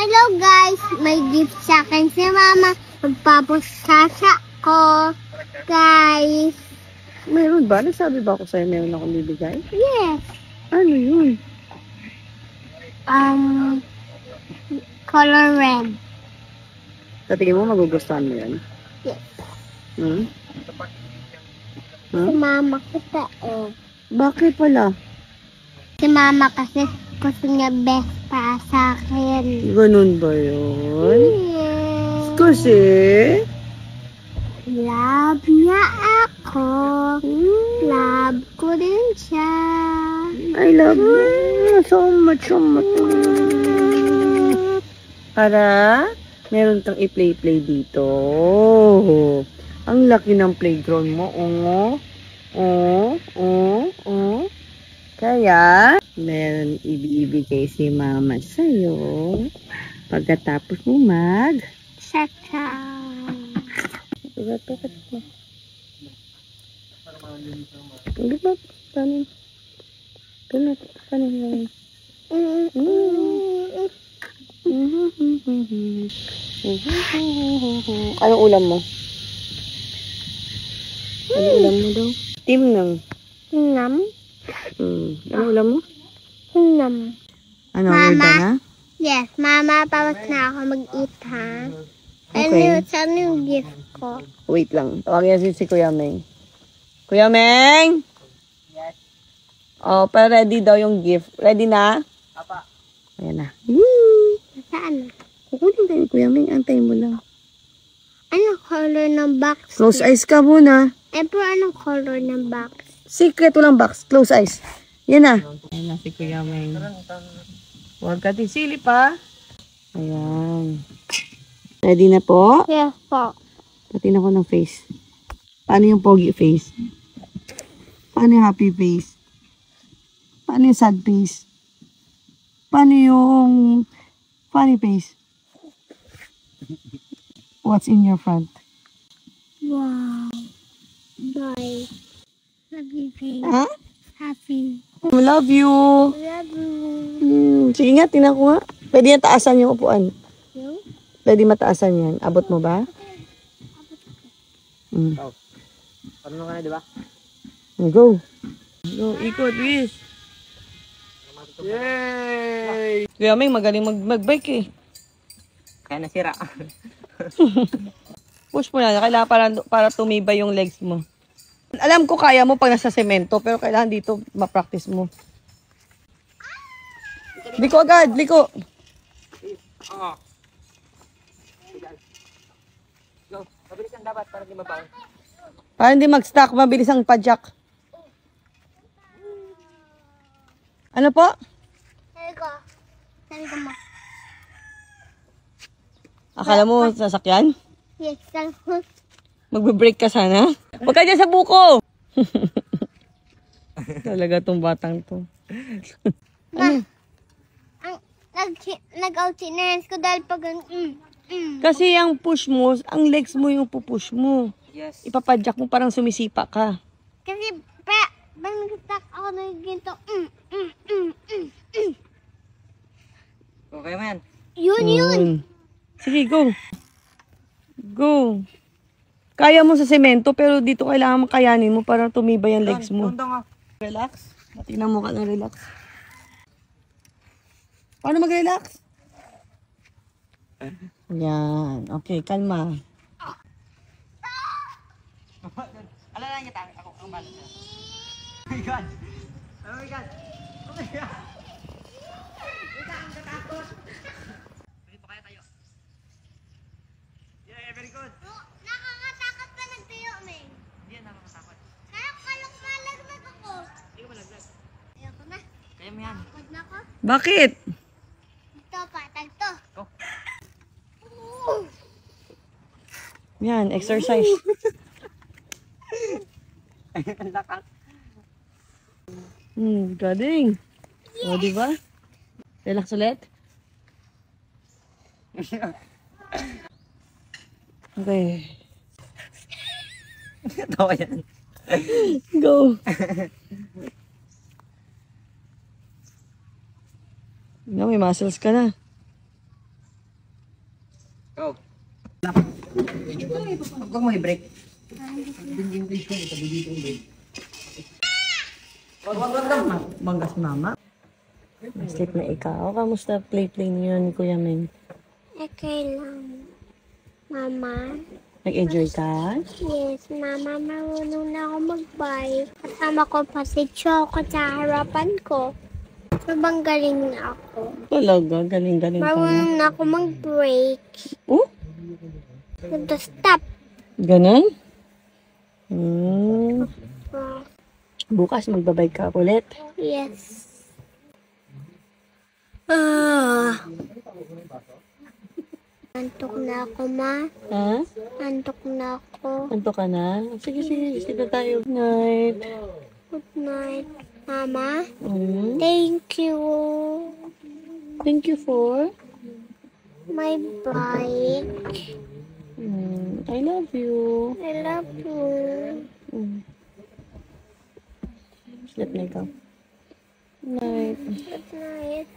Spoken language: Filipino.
Hello guys, may gift sa akin si Mama. Magpapusasa ko, guys. Mayroon ba? Nagsabi ba ako sa'yo meron akong bibigay? Yes. Ano yun? Color red. Sa tingin mo magugustuhan mo yan? Yes. Hmm? Si Mama kita eh. Bakit pala? Si Mama kasi gusto niya best para sa akin. Ganun ba yun? Yes. Kasi? Love niya ako. Love ko din siya. I love you so much, so much. Para meron kang i-play dito. Ang laki ng playground mo. Kaya, meron ibibigay si Mama sa'yo pagkatapos mo Saka. Anong ulam mo? Anong ulam mo daw? Team ng. Hinam. Anong ulam mo? Hinam. Ano, Mama? order na? Yes, Mama, tapos na ako mag-eat, ha? Okay. Saan yung gift ko? Wait lang. Tawagin natin si Kuya Meng. Kuya Meng! Yes. Oh, pero ready daw yung gift. Ready na? Apa. Ayan na. Woo! Saan? Kukunin tayo ni Kuya Meng. Antayin mo lang. Anong color ng box? Close eyes ka muna. Pero anong color ng box? Secret, walang box. Close eyes. Yan na. Ayan na si Kuya Meng. Huwag ka tisili pa. Ayan. Ready na po? Yes po. Patin ako ng face. Paano yung pogi face? Paano yung happy face? Paano yung sad face? Paano yung funny face? What's in your front? Wow. Bye. Happy face. Huh? Happy. I love you. Love you. Sige nga, tingnan ko nga. Pwede yan taasan yung upuan. You? Pwede mataasan yan. Abot mo ba? Parang ka na, di ba? Go. Go, ikot, Luis. Yay! Kuya Meng, magaling mag-bike eh. Kaya nasira. Push mo na, kailangan para tumibay yung legs mo. Alam ko kaya mo pag nasa semento, pero kailangan dito ma-practice mo. Liko agad, liko. Go. Mabilis lang dapat para di mabaon. Para hindi mag-stuck, mabilis ang padjak. Ano po? Sabi ko. Sabi ko mo. Akala mo sasakyan? Yes, sabi ko. Magbe-break ka sana? Huwag ka dyan sa buko! Talaga tong batang to. Ma, nag-out sinens ko dahil pag Kasi ang push mo, ang legs mo yung pupush mo. Yes. Ipapadjak mo parang sumisipa ka. Kasi pag nag-stuck ako na ginto Okay man. Yun. Sige, go. Go. Kaya mo sa semento, pero dito kailangan makayanin mo para tumibay ang legs mo. Relax. Tingnan mo ka ng relax. Paano mag-relax? Yan. Okay, kalma. Ala lang kita. Ako ang bala. Oh my God. Oh my God. Oh my God. Wait lang, natatakot. Pwede pa kaya tayo? Yeah, very good. Nakakatakot pa nagtayo, Meng. Hindi yan nakakatakot. Kaya kalok malaglag ako. Hindi ko malaglag. Ayoko na. Kaya mo yan. Huwag na ako. Bakit? Ito pa, tagto. Go. Yan, exercise. Ang lakas. Galing. O, diba? Relax ulit. Okay. Tawa yan. Go. No, may muscles ka na. Go. Huwag mo i-break. Bangga si mama. Sleep na ikaw. Kamusta play niyo ni Kuya Ming? Okay lang. Mama? Nag-enjoy ka? Yes, Mama, marunong na ako mag-bike. Kasama ko pa si Choco sa harapan ko. Sobrang galing na ako. Talaga, galing-galing ka na. Marunong na ako mag-brake. Oh? To stop. Ganun? Bukas magbabay ka ulit. Yes. Antok na ako, Ma. Ha? Antok na ako. Anto ka na? Sige, sleep na tayo. Good night. Good night, Mama. Mm. Thank you. Thank you for... My bike. I love you. I love you. Sleep na ikaw. Good night. Good night.